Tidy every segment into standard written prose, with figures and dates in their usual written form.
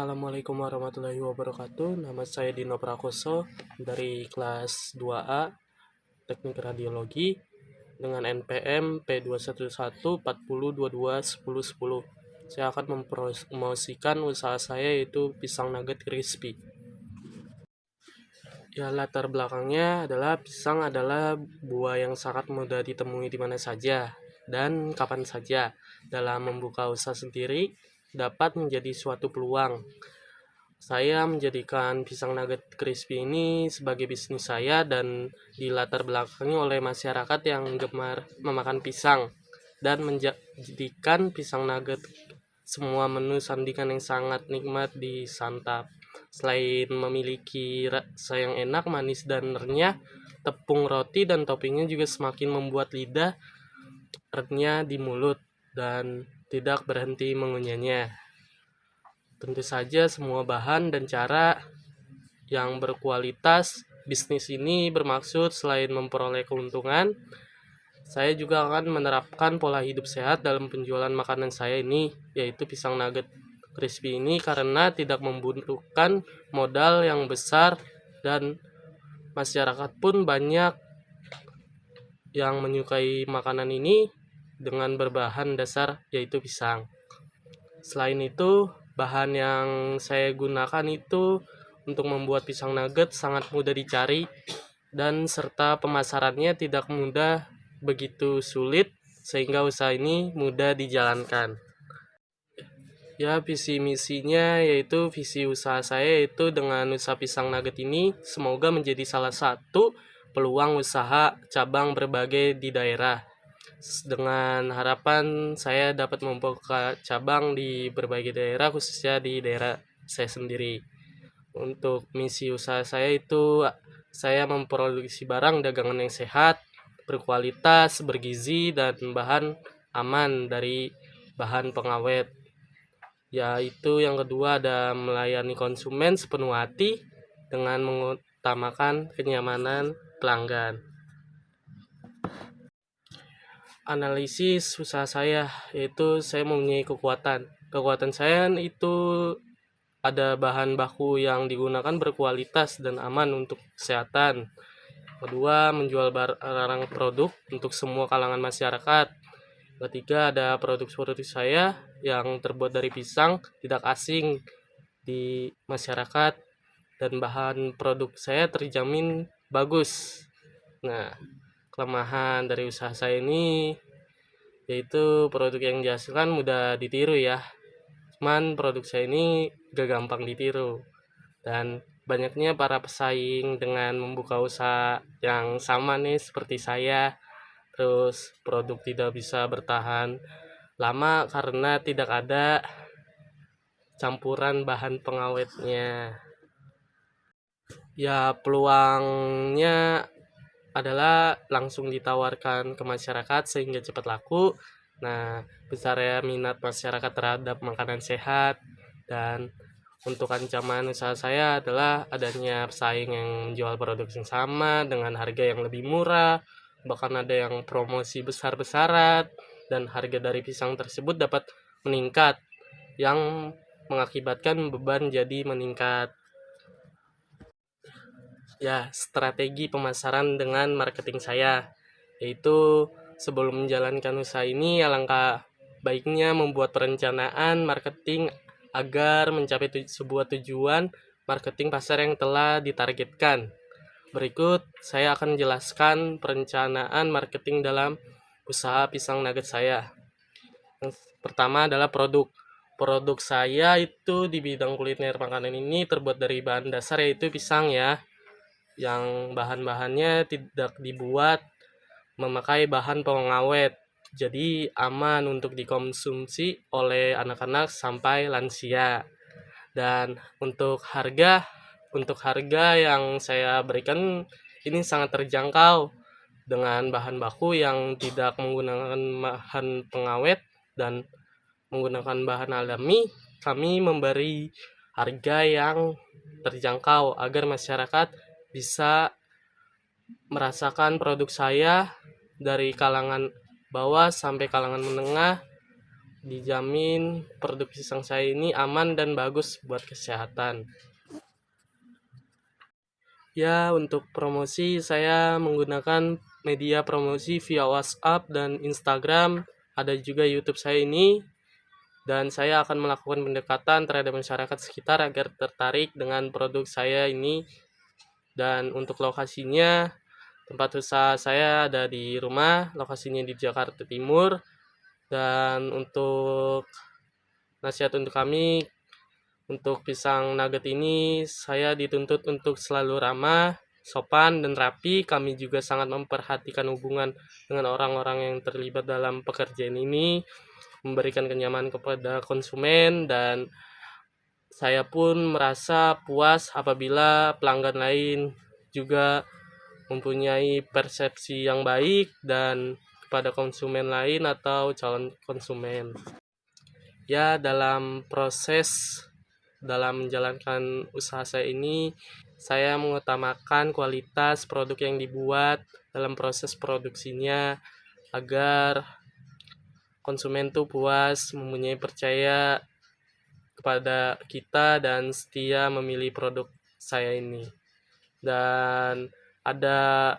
Assalamualaikum warahmatullahi wabarakatuh. Nama saya Dino Prakoso dari kelas 2A Teknik Radiologi dengan NPM P21140221010. Saya akan mempromosikan usaha saya yaitu pisang nugget crispy. Ya, latar belakangnya adalah pisang adalah buah yang sangat mudah ditemui di mana saja dan kapan saja. Dalam membuka usaha sendiri dapat menjadi suatu peluang. Saya menjadikan pisang nugget crispy ini sebagai bisnis saya dan dilatar belakangi oleh masyarakat yang gemar memakan pisang dan menjadikan pisang nugget semua menu sandingan yang sangat nikmat disantap. Selain memiliki rasa yang enak, manis dan renyah, tepung roti dan toppingnya juga semakin membuat lidah renyah di mulut dan tidak berhenti mengunyahnya. Tentu saja semua bahan dan cara yang berkualitas. Bisnis ini bermaksud selain memperoleh keuntungan, saya juga akan menerapkan pola hidup sehat dalam penjualan makanan saya ini, yaitu pisang nugget crispy ini, karena tidak membutuhkan modal yang besar dan masyarakat pun banyak yang menyukai makanan ini dengan berbahan dasar yaitu pisang. Selain itu, bahan yang saya gunakan itu untuk membuat pisang nugget sangat mudah dicari dan serta pemasarannya tidak mudah begitu sulit sehingga usaha ini mudah dijalankan. Ya, visi misinya yaitu visi usaha saya yaitu dengan usaha pisang nugget ini semoga menjadi salah satu peluang usaha cabang berbagai di daerah. Dengan harapan saya dapat membuka cabang di berbagai daerah khususnya di daerah saya sendiri. Untuk misi usaha saya itu saya memproduksi barang dagangan yang sehat, berkualitas, bergizi, dan bahan aman dari bahan pengawet. Yaitu yang kedua ada melayani konsumen sepenuh hati dengan mengutamakan kenyamanan pelanggan. Analisis usaha saya yaitu saya mempunyai kekuatan saya itu ada bahan baku yang digunakan berkualitas dan aman untuk kesehatan. Kedua, menjual barang produk untuk semua kalangan masyarakat. Ketiga, ada produk-produk saya yang terbuat dari pisang tidak asing di masyarakat dan bahan produk saya terjamin bagus. Nah, kelemahan dari usaha saya ini yaitu produk yang dihasilkan mudah ditiru ya. Cuman produk saya ini gak gampang ditiru dan banyaknya para pesaing dengan membuka usaha yang sama nih seperti saya. Terus produk tidak bisa bertahan lama karena tidak ada campuran bahan pengawetnya. Ya, peluangnya adalah langsung ditawarkan ke masyarakat sehingga cepat laku. Nah, besarnya minat masyarakat terhadap makanan sehat dan untuk ancaman usaha saya adalah adanya pesaing yang menjual produk yang sama dengan harga yang lebih murah, bahkan ada yang promosi besar-besaran dan harga dari pisang tersebut dapat meningkat yang mengakibatkan beban jadi meningkat. Ya, strategi pemasaran dengan marketing saya yaitu sebelum menjalankan usaha ini alangkah baiknya membuat perencanaan marketing agar mencapai sebuah tujuan marketing pasar yang telah ditargetkan. Berikut saya akan menjelaskan perencanaan marketing dalam usaha pisang nugget saya. Yang pertama adalah produk. Produk saya itu di bidang kuliner makanan ini terbuat dari bahan dasar yaitu pisang ya, yang bahan-bahannya tidak dibuat memakai bahan pengawet, jadi aman untuk dikonsumsi oleh anak-anak sampai lansia. Dan untuk harga yang saya berikan ini sangat terjangkau dengan bahan baku yang tidak menggunakan bahan pengawet dan menggunakan bahan alami. Kami memberi harga yang terjangkau agar masyarakat bisa merasakan produk saya dari kalangan bawah sampai kalangan menengah dijamin produk pisang saya ini aman dan bagus buat kesehatan. Ya, untuk promosi saya menggunakan media promosi via WhatsApp dan Instagram, ada juga YouTube saya ini, dan saya akan melakukan pendekatan terhadap masyarakat sekitar agar tertarik dengan produk saya ini. Dan untuk lokasinya, tempat usaha saya ada di rumah, lokasinya di Jakarta Timur. Dan untuk nasihat untuk kami, untuk pisang nugget ini, saya dituntut untuk selalu ramah, sopan, dan rapi. Kami juga sangat memperhatikan hubungan dengan orang-orang yang terlibat dalam pekerjaan ini, memberikan kenyamanan kepada konsumen, dan saya pun merasa puas apabila pelanggan lain juga mempunyai persepsi yang baik dan kepada konsumen lain atau calon konsumen. Ya, dalam menjalankan usaha saya ini, saya mengutamakan kualitas produk yang dibuat dalam proses produksinya agar konsumen tuh puas, mempunyai percaya kepada kita dan setia memilih produk saya ini. Dan ada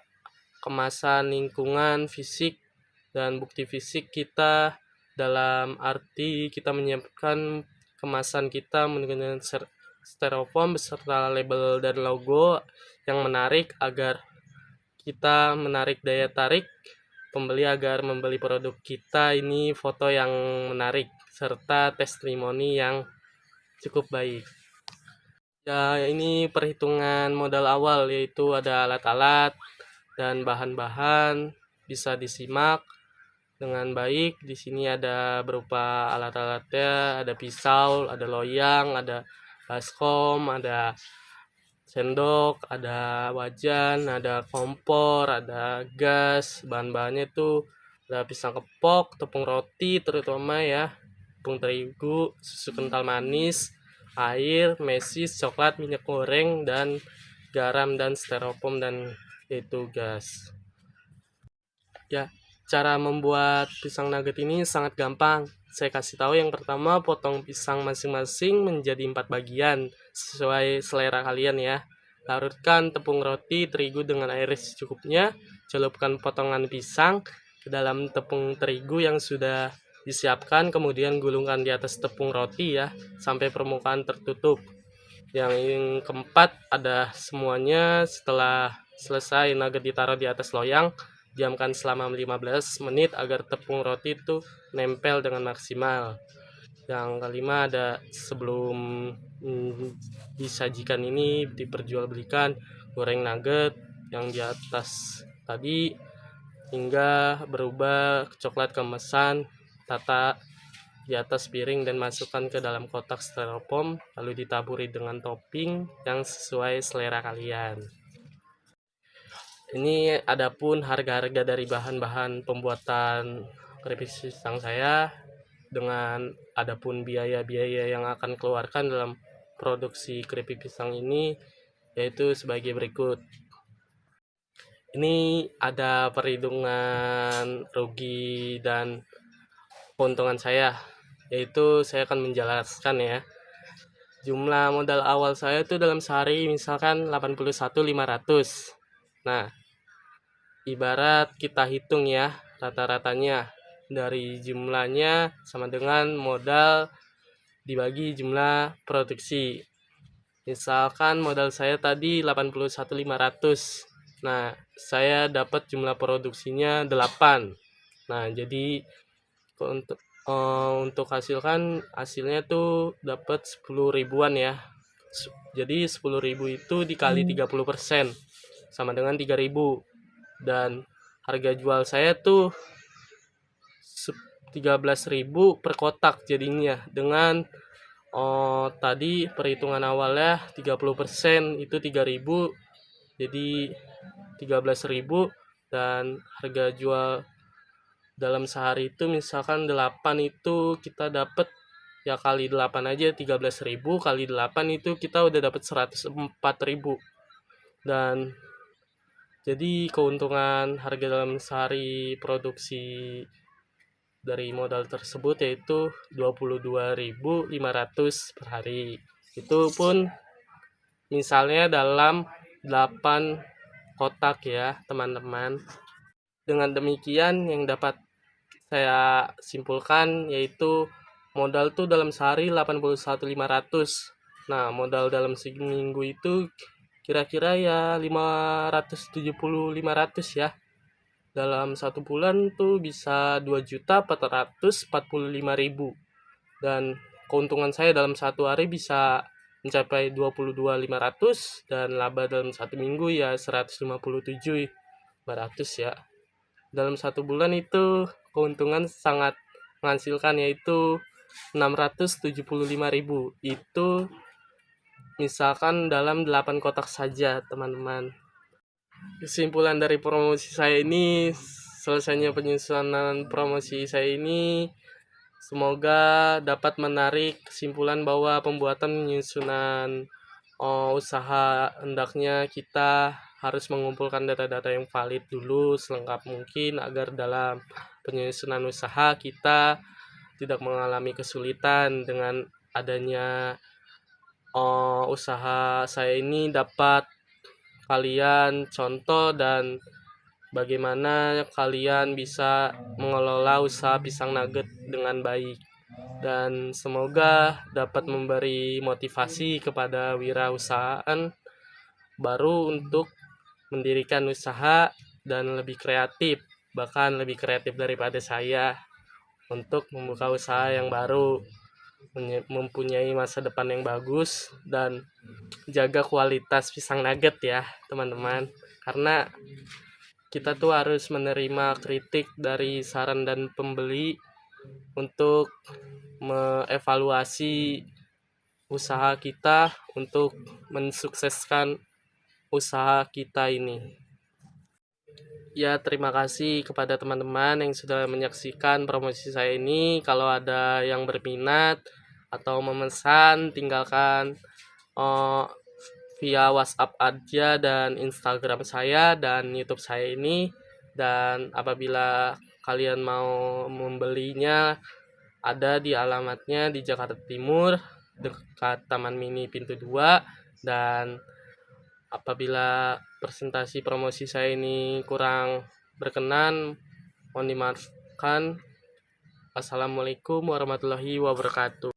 kemasan lingkungan fisik dan bukti fisik kita, dalam arti kita menyiapkan kemasan kita menggunakan styrofoam beserta label dan logo yang menarik agar kita menarik daya tarik pembeli agar membeli produk kita ini, foto yang menarik serta testimoni yang cukup baik. Ya, ini perhitungan modal awal, yaitu ada alat-alat dan bahan-bahan bisa disimak dengan baik. Di sini ada berupa alat-alatnya, ada pisau, ada loyang, ada baskom, ada sendok, ada wajan, ada kompor, ada gas. Bahan-bahannya itu ada pisang kepok, tepung roti terutama ya, tepung terigu, susu kental manis, air, mesis, coklat, minyak goreng, dan garam dan styrofoam dan yaitu gas. Ya, cara membuat pisang nugget ini sangat gampang. Saya kasih tahu, yang pertama, potong pisang masing-masing menjadi 4 bagian sesuai selera kalian ya. Larutkan tepung roti terigu dengan air secukupnya. Celupkan potongan pisang ke dalam tepung terigu yang sudah disiapkan, kemudian gulungkan di atas tepung roti ya sampai permukaan tertutup. Yang keempat, ada semuanya. Setelah selesai, nugget ditaruh di atas loyang, diamkan selama 15 menit agar tepung roti itu nempel dengan maksimal. Yang kelima, ada sebelum disajikan ini diperjualbelikan, goreng nugget yang di atas tadi hingga berubah coklat kemesan, tata di atas piring dan masukkan ke dalam kotak styrofoam, lalu ditaburi dengan topping yang sesuai selera kalian. Ini adapun harga-harga dari bahan-bahan pembuatan keripik pisang saya, dengan adapun biaya-biaya yang akan keluarkan dalam produksi keripik pisang ini, yaitu sebagai berikut. Ini ada perhitungan rugi dan keuntungan saya, yaitu saya akan menjelaskan ya. Jumlah modal awal saya itu dalam sehari misalkan 81.500. Nah, ibarat kita hitung ya rata-ratanya dari jumlahnya sama dengan modal dibagi jumlah produksi. Misalkan modal saya tadi 81.500. Nah, saya dapat jumlah produksinya 8. Nah, jadi untuk hasilnya tuh dapat 10 ribuan ya. Jadi 10.000 itu dikali 30% sama dengan 3.000. Dan harga jual saya tuh 13.000 per kotak jadinya, dengan tadi perhitungan awalnya 30% itu 3.000, jadi 13.000. Dan harga jual dalam sehari itu misalkan 8, itu kita dapat ya kali 8 aja, 13.000 kali 8 itu kita udah dapat 104.000. Dan jadi keuntungan harga dalam sehari produksi dari modal tersebut, yaitu 22.500 per hari. Itu pun misalnya dalam 8 kotak ya teman-teman. Dengan demikian yang dapat saya simpulkan yaitu modal tuh dalam sehari 81.500. Nah, modal dalam seminggu itu kira-kira ya 570.500 ya. Dalam satu bulan tuh bisa 2.445.000, dan keuntungan saya dalam satu hari bisa mencapai 22.500, dan laba dalam satu minggu ya 157.500 ya. Dalam satu bulan itu keuntungan sangat menghasilkan, yaitu 675.000. Itu misalkan dalam 8 kotak saja teman-teman. Kesimpulan dari promosi saya ini, selesainya penyusunan promosi saya ini semoga dapat menarik kesimpulan bahwa pembuatan penyusunan usaha hendaknya kita harus mengumpulkan data-data yang valid dulu selengkap mungkin agar dalam penyusunan usaha kita tidak mengalami kesulitan. Dengan adanya usaha saya ini dapat kalian contoh dan bagaimana kalian bisa mengelola usaha pisang nugget dengan baik, dan semoga dapat memberi motivasi kepada wirausahaan baru untuk mendirikan usaha dan lebih kreatif, bahkan lebih kreatif daripada saya untuk membuka usaha yang baru, mempunyai masa depan yang bagus, dan jaga kualitas pisang nugget ya teman-teman. Karena kita tuh harus menerima kritik dari saran dan pembeli untuk mengevaluasi usaha kita untuk mensukseskan usaha kita ini. Ya, terima kasih kepada teman-teman yang sudah menyaksikan promosi saya ini. Kalau ada yang berminat atau memesan, tinggalkan via WhatsApp aja dan Instagram saya dan YouTube saya ini. Dan apabila kalian mau membelinya, ada di alamatnya di Jakarta Timur dekat Taman Mini Pintu 2. Dan apabila presentasi promosi saya ini kurang berkenan, mohon dimaafkan. Assalamualaikum warahmatullahi wabarakatuh.